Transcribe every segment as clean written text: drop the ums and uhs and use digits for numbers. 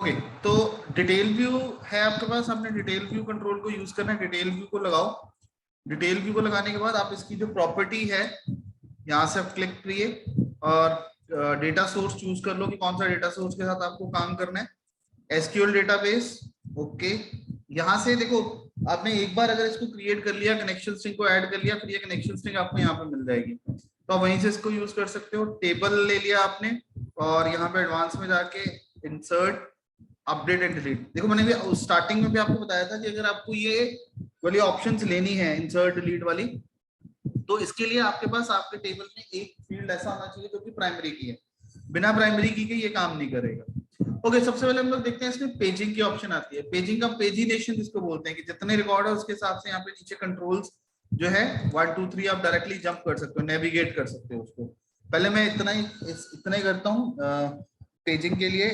Okay, तो detail view है आपके पास। आपने डिटेल व्यू कंट्रोल को यूज करना है। डिटेल व्यू को लगाओ। डिटेल व्यू को लगाने के बाद आप इसकी जो प्रॉपर्टी है यहाँ से आप क्लिक करिए और डेटा सोर्स चूज कर लो कि कौन सा डेटा सोर्स के साथ आपको काम करना है। SQL database. ओके, यहाँ से देखो, आपने एक बार अगर इसको क्रिएट कर लिया, कनेक्शन स्ट्रिंग को ऐड कर लिया, फिर ये कनेक्शन स्ट्रिंग आपको यहाँ पे मिल जाएगी, तो आप वहीं से इसको यूज कर सकते हो। टेबल ले लिया आपने और यहाँ पे एडवांस में जाके इंसर्ट, अपडेट एंड डिलीट। देखो मैंने भी स्टार्टिंग में भी आपको बताया था कि अगर आपको ये वाली ऑप्शंस लेनी है, इंसर्ट डिलीट वाली, तो इसके लिए आपके पास आपके टेबल में एक फील्ड ऐसा होना चाहिए जो कि प्राइमरी की है। बिना प्राइमरी की के ये काम नहीं करेगा। ओके, सबसे पहले हम लोग देखते हैं इसमें पेजिंग की ऑप्शन आती है। पेजिंग का पेजिनेशन जिसको बोलते हैं कि जितने रिकॉर्ड है उसके हिसाब से यहाँ पे नीचे कंट्रोल्स जो है 1 2 3 आप डायरेक्टली जंप कर सकते हो, नेविगेट कर सकते हो उसको। पहले मैं इतना ही करता हूँ पेजिंग के लिए।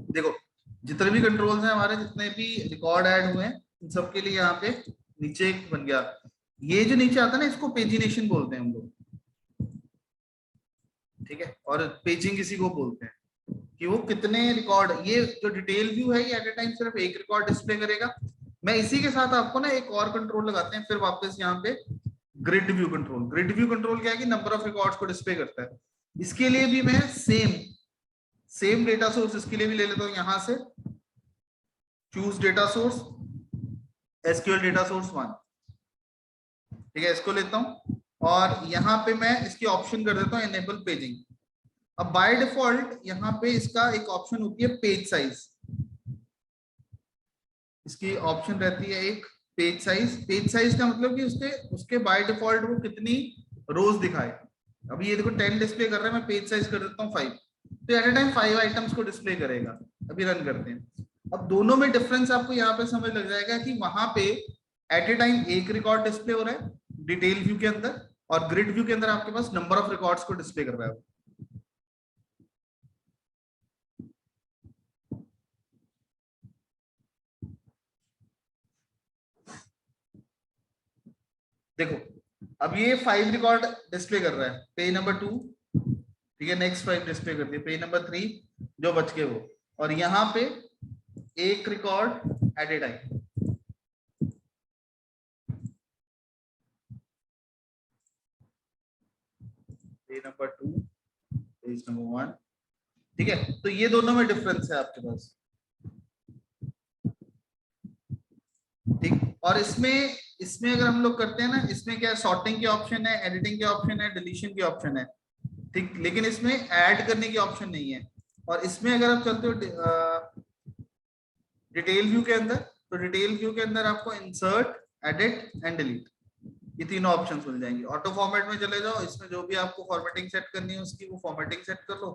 देखो, जितने भी कंट्रोल्स हैं हमारे, जितने भी रिकॉर्ड ऐड हुए हैं, इन सबके लिए यहाँ पे नीचे एक बन गया। ये जो नीचे आता है ना, इसको पेजिनेशन बोलते हैं हम लोग, ठीक है। और पेजिंग इसी को बोलते हैं कि वो कितने रिकॉर्ड, ये जो डिटेल व्यू है ये एट ए टाइम सिर्फ एक रिकॉर्ड डिस्प्ले करेगा। मैं इसी के साथ आपको ना एक और कंट्रोल लगाते हैं फिर वापस यहाँ पे, grid view control. Grid view control क्या है कि नंबर ऑफ रिकॉर्ड्स को डिस्प्ले करता है। इसके लिए भी मैं सेम डेटा सोर्स इसके लिए भी ले लेता हूँ यहाँ से, choose data source, SQL data source 1, ठीक है, इसको लेता हूँ और यहाँ पे मैं इसकी ऑप्शन कर देता हूँ एनेबल पेजिंग। अब बाय डिफॉल्ट यहाँ पे इसका एक ऑप्शन होती है पेज साइज, इसकी ऑप्शन रहती है एक पेज साइज। पेज साइज का मतलब कि उसके उसके बाय डिफॉल्ट वो कितनी रोज दिखाए। अभी ये देखो 10 डिस्प्ले कर रहा है, मैं पेज साइज कर देता हूँ 5, तो एट ए टाइम 5 आइटम्स को डिस्प्ले करेगा। अभी रन करते हैं। अब दोनों में डिफरेंस आपको यहाँ पे समझ लग जाएगा कि वहां पे एट ए टाइम एक रिकॉर्ड डिस्प्ले हो रहा है डिटेल व्यू के अंदर, और ग्रिड व्यू के अंदर आपके पास नंबर ऑफ रिकॉर्ड्स को डिस्प्ले कर रहा है। देखो, अब ये 5 रिकॉर्ड डिस्प्ले कर रहा है, पेज नंबर 2, ठीक है, नेक्स्ट 5 डिस्प्ले कर दिए, पेज नंबर 3 जो बच के वो, और यहाँ पे एक रिकॉर्ड एट ए time, page number 2, page number 1, ठीक है। तो ये दोनों में डिफरेंस है आपके पास, ठीक। और इसमें इसमें अगर हम लोग करते हैं ना, इसमें क्या है, सॉर्टिंग के ऑप्शन है, एडिटिंग के ऑप्शन है, डिलीशन के ऑप्शन है, ठीक, लेकिन इसमें ऐड करने की ऑप्शन नहीं है। और इसमें अगर आप चलते हो डिटेल व्यू के अंदर, तो डिटेल व्यू के अंदर आपको इंसर्ट, एडिट एंड डिलीट, ये तीनों ऑप्शंस मिल जाएंगे। ऑटो फॉर्मेट में चले जाओ, इसमें जो भी आपको फॉर्मेटिंग सेट करनी है उसकी वो फॉर्मेटिंग सेट कर लो,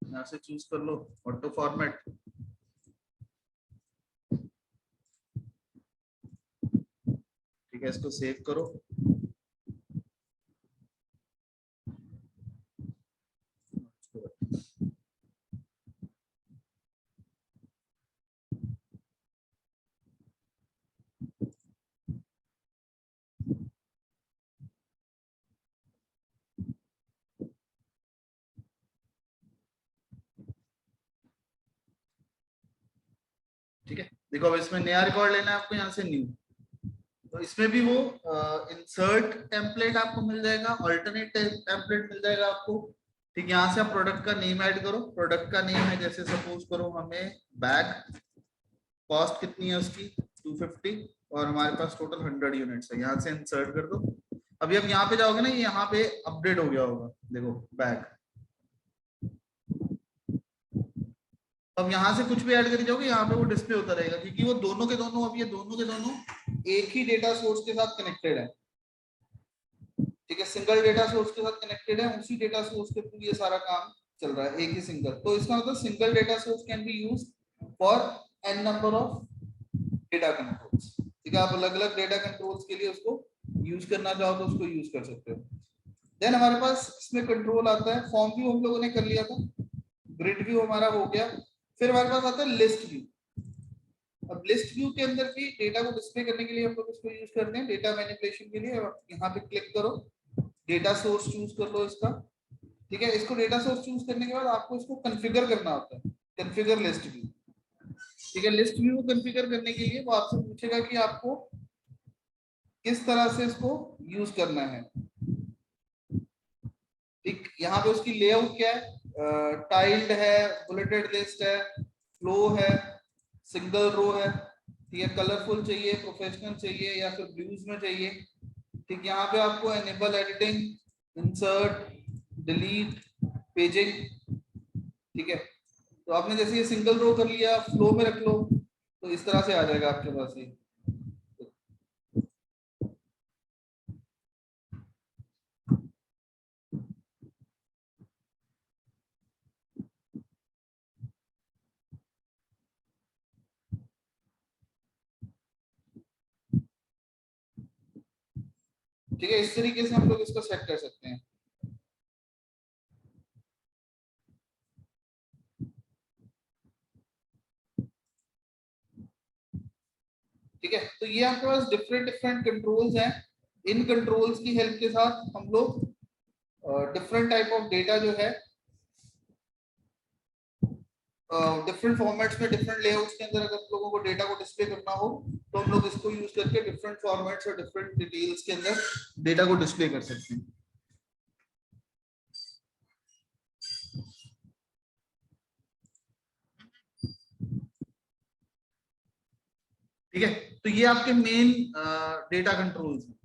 यहाँ से चूज कर लो ऑटो फॉर्मेट, ठीक है, इसको सेव करो। ठीक है, देखो अब इसमें नया रिकॉर्ड लेना है आपको, यहाँ से न्यू, तो इसमें भी वो इंसर्ट टेम्पलेट आपको मिल जाएगा, अल्टरनेट टेम्पलेट मिल जाएगा आपको, ठीक। यहाँ से आप प्रोडक्ट का नेम ऐड करो। प्रोडक्ट का नेम है, जैसे सपोज करो हमें बैग, कॉस्ट कितनी है उसकी 250, और हमारे पास टोटल 100 यूनिट्स है, यहाँ से इंसर्ट कर दो। अभी अब यहाँ पे जाओगे ना, यहाँ पे अपडेट हो गया होगा, देखो बैग। अब यहाँ से कुछ भी ऐड करी जाओगे, यहाँ पे वो डिस्प्ले होता रहेगा, क्योंकि वो दोनों के दोनों, अब ये दोनों के दोनों एक ही डेटा सोर्स के साथ कनेक्टेड है, ठीक है, सिंगल डेटा सोर्स के साथ कनेक्टेड है, उसी डेटा सोर्स के थ्रू ये सारा काम चल रहा है, एक ही सिंगल। तो इसका मतलब single data source can be use for n number of data controls, ठीक है। आप अलग अलग डेटा कंट्रोल्स के लिए उसको यूज करना चाहो तो उसको यूज कर सकते हो। देन हमारे पास इसमें कंट्रोल आता है, फॉर्म व्यू हम लोगों ने कर लिया था, ग्रिड व्यू हमारा हो गया, फिर हमारे पास आता है लिस्ट व्यू। अब लिस्ट व्यू के अंदर भी डेटा को डिस्प्ले करने के लिए हम लोग इसको यूज करते हैं डेटा मैनिपुलेशन के लिए। यहाँ पे क्लिक करो, डेटा सोर्स चूज कर लो इसका, ठीक है। इसको डेटा सोर्स चूज करने के बाद आपको इसको कॉन्फ़िगर करना होता है, कॉन्फ़िगर लिस्ट व्यू, ठीक है। लिस्ट व्यू को कॉन्फ़िगर करने के लिए वो आपसे पूछेगा कि आपको किस तरह से इसको यूज करना है, ठीक। यहाँ पे उसकी लेआउट क्या है, टाइल्ड है, बुलेटेड लिस्ट है, फ्लो है, सिंगल रो है, ठीक है। कलरफुल चाहिए, प्रोफेशनल चाहिए, या फिर व्यूज में चाहिए, ठीक। यहाँ पे आपको enable editing, insert, delete, paging, ठीक है। तो आपने जैसे ये सिंगल रो कर लिया, फ्लो में रख लो, तो इस तरह से आ जाएगा आपके पास ये। ठीक है, इस तरीके से हम लोग इसको सेट कर सकते हैं। ठीक है, तो ये आपके पास डिफरेंट डिफरेंट कंट्रोल्स हैं। इन कंट्रोल्स की हेल्प के साथ हम लोग डिफरेंट टाइप ऑफ डेटा जो है डिफरेंट फॉर्मेट्स में, डिफरेंट लेआउट्स के अंदर अगर आप लोगों को डेटा को डिस्प्ले करना हो तो हम लोग इसको यूज करके डिफरेंट फॉर्मेट्स और डिफरेंट डिटेल्स के अंदर डेटा को डिस्प्ले कर सकते हैं। ठीक है, तो ये आपके मेन डेटा कंट्रोल्स हैं।